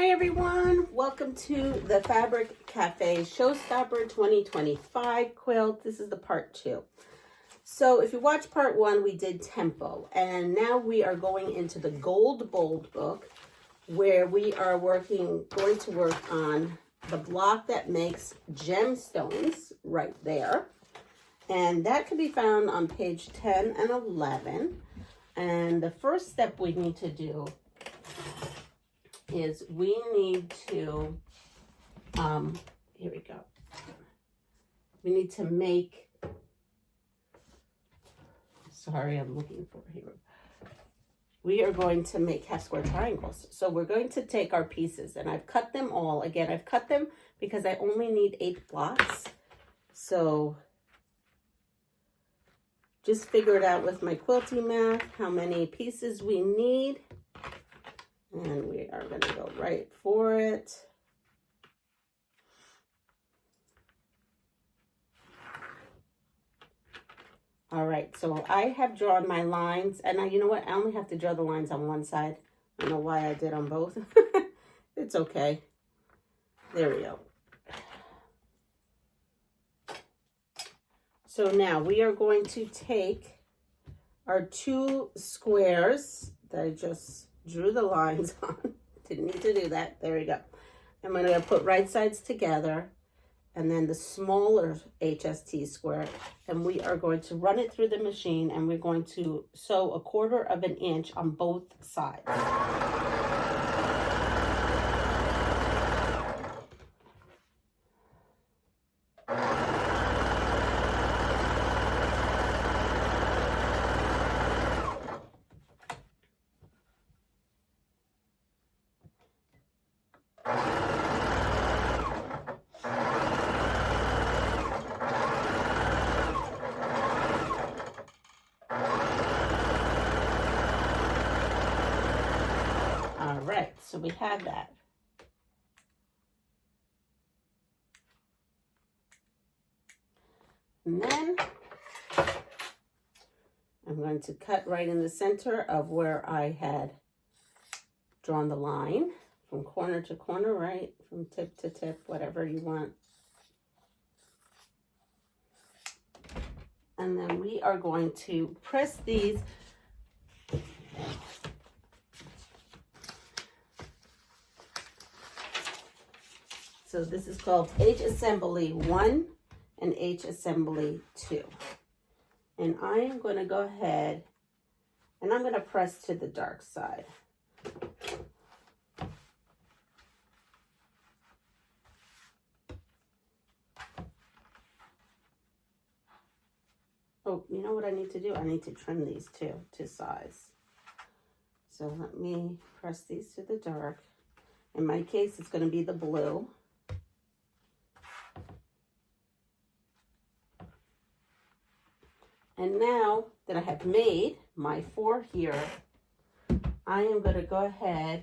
Hi everyone, welcome to the Fabric Cafe Showstopper 2025 quilt. This is the part 2. So if you watch part 1, we did tempo, and now we are going into the Gold Bold book where we are going to work on the block that makes gemstones right there. And that can be found on page 10 and 11. And the first step we need to do is we need to, here we go. We need to make, sorry, I'm looking for here. We are going to make half square triangles. So we're going to take our pieces, and I've cut them all. Again, I've cut them because I only need 8 blocks. So just figure it out with my quilting math, how many pieces we need. And we are going to go right for it. All right, so I have drawn my lines, and you know what? I only have to draw the lines on one side. I don't know why I did on both. It's okay. There we go. So now we are going to take our 2 squares that I just drew the lines on. Didn't need to do that. There we go. I'm going to put right sides together, and then the smaller HST square, and we are going to run it through the machine, and we're going to sew 1/4 of an inch on both sides. So we have that. And then I'm going to cut right in the center of where I had drawn the line from corner to corner, right? From tip to tip, whatever you want. And then we are going to press these . So this is called H Assembly 1 and H Assembly 2. And I am going to go ahead and I'm going to press to the dark side. Oh, you know what I need to do? I need to trim these too to size. So let me press these to the dark. In my case, it's going to be the blue. And now that I have made my 4 here, I am going to go ahead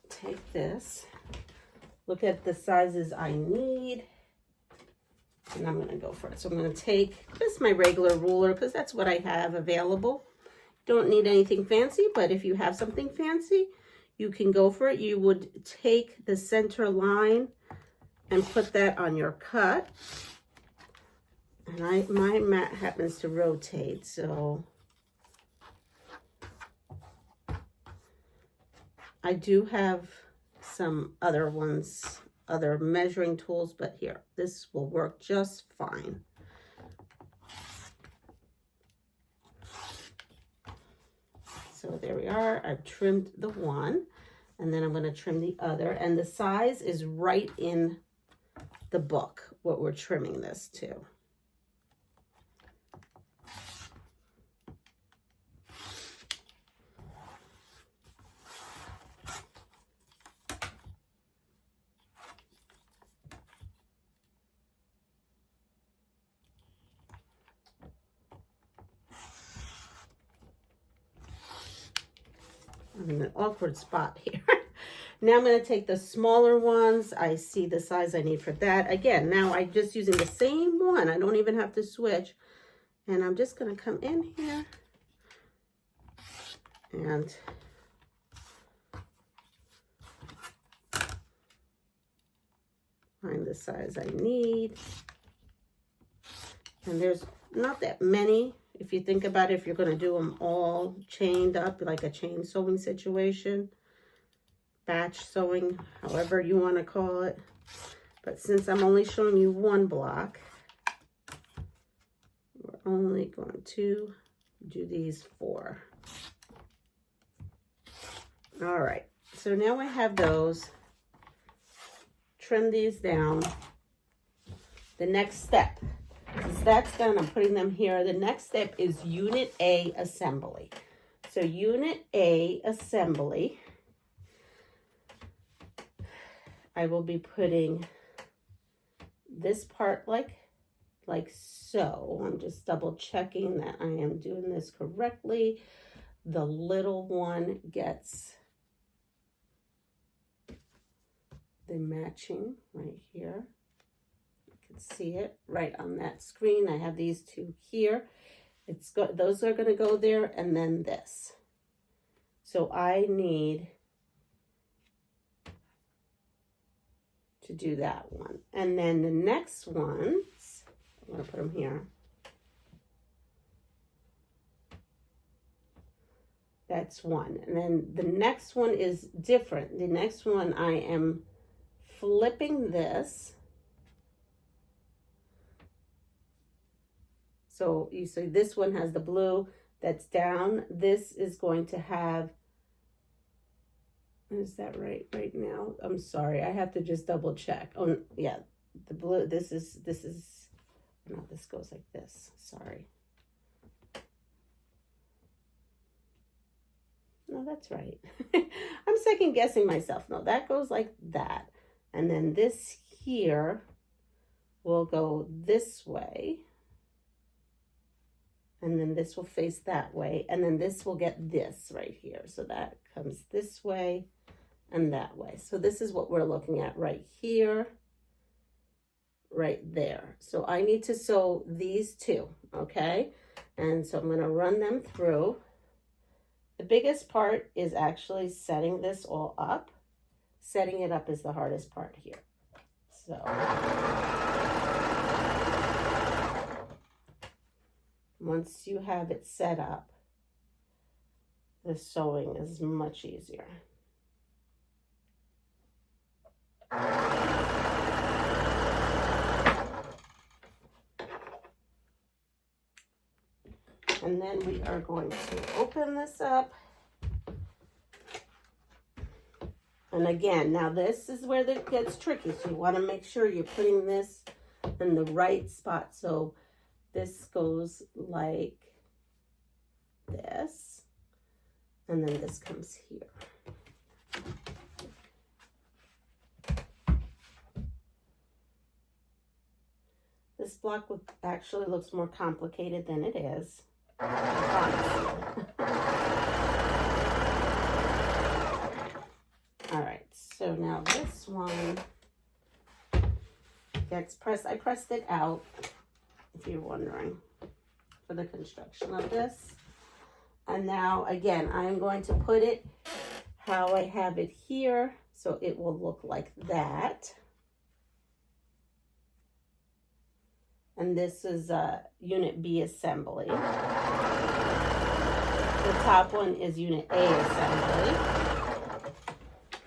take this, look at the sizes I need, and I'm going to go for it. So I'm going to take just my regular ruler because that's what I have available. Don't need anything fancy, but if you have something fancy, you can go for it. You would take the center line and put that on your cut. And my mat happens to rotate, so I do have some other ones, other measuring tools, but here, this will work just fine. So there we are. I've trimmed the one, and then I'm going to trim the other. And the size is right in the book, what we're trimming this to. I'm in an awkward spot here. Now I'm going to take the smaller ones. I see the size I need for that. Again, now I'm just using the same one. I don't even have to switch. And I'm just going to come in here and find the size I need. And there's not that many. If you think about it, if you're going to do them all chained up, like a chain sewing situation, batch sewing, however you want to call it. But since I'm only showing you one block, we're only going to do these 4. All right, so now I have those. Trim these down. The next step, since that's done, I'm putting them here. The next step is Unit A assembly. So Unit A assembly, I will be putting this part like so. I'm just double checking that I am doing this correctly. The little one gets the matching right here. You can see it right on that screen. I have these 2 here. Those are going to go there, and then this. So I need to do that one. And then the next ones, I'm going to put them here. That's one. And then the next one is different. The next one I am flipping this. So you see this one has the blue that's down. This is going to have, is that right now? I'm sorry, I have to just double check. Oh yeah, the blue, this is, no, this goes like this, sorry. No, that's right. I'm second guessing myself. No, that goes like that. And then this here will go this way. And then this will face that way. And then this will get this right here. So that comes this way and that way. So this is what we're looking at right here, right there. So I need to sew these 2, okay? And so I'm going to run them through. The biggest part is actually setting this all up. Setting it up is the hardest part here. So once you have it set up, the sewing is much easier. And then we are going to open this up. And again, now this is where it gets tricky. So you want to make sure you're putting this in the right spot. So this goes like this. And then this comes here. This block actually looks more complicated than it is. All right, so now this one gets pressed. I pressed it out, if you're wondering, for the construction of this. And now, again, I'm going to put it how I have it here, so it will look like that. And this is Unit B assembly. The top one is Unit A assembly.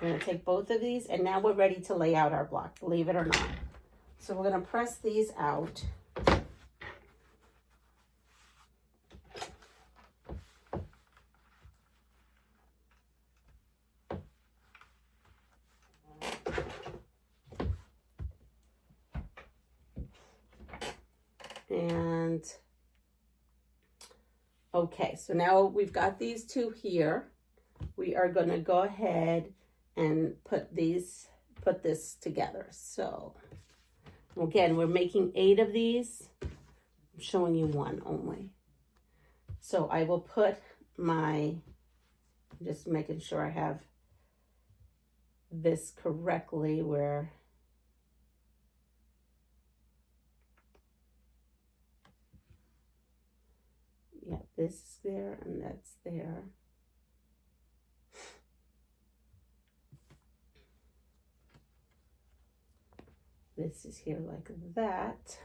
We're going to take both of these, and now we're ready to lay out our block, believe it or not. So we're going to press these out. And okay, so now we've got these 2 here. We are going to go ahead and put this together. So again, we're making 8 of these. I'm showing you 1 only. So I will put just making sure I have this correctly where have this there and that's there. This is here like that.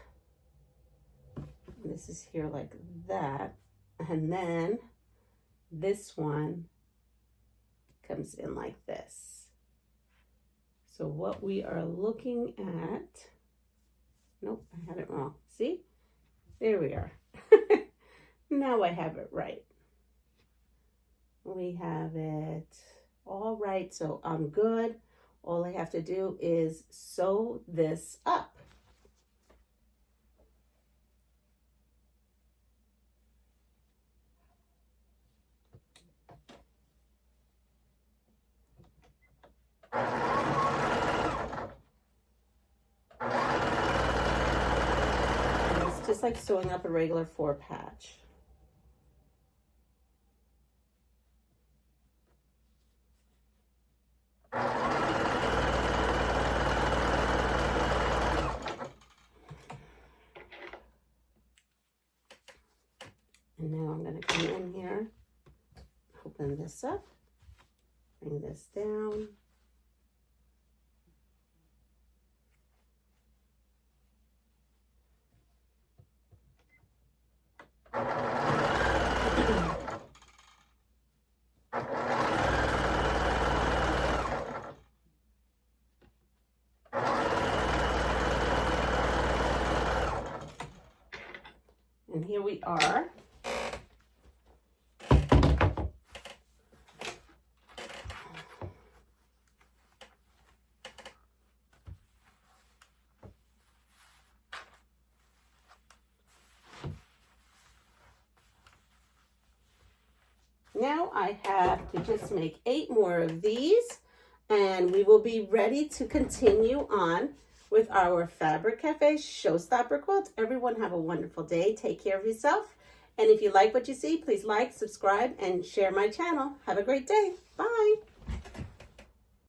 This is here like that. And then this one comes in like this. So what we are looking at, nope, I had it wrong. See? There we are. Now I have it right. We have it all right, so I'm good. All I have to do is sew this up. Just like sewing up a regular 4-patch. And now I'm going to come in here, open this up, bring this down. And here we are. Now I have to just make 8 more of these, and we will be ready to continue on with our Fabric Cafe Showstopper quilt. Everyone have a wonderful day. Take care of yourself. And if you like what you see, please like, subscribe, and share my channel. Have a great day. Bye.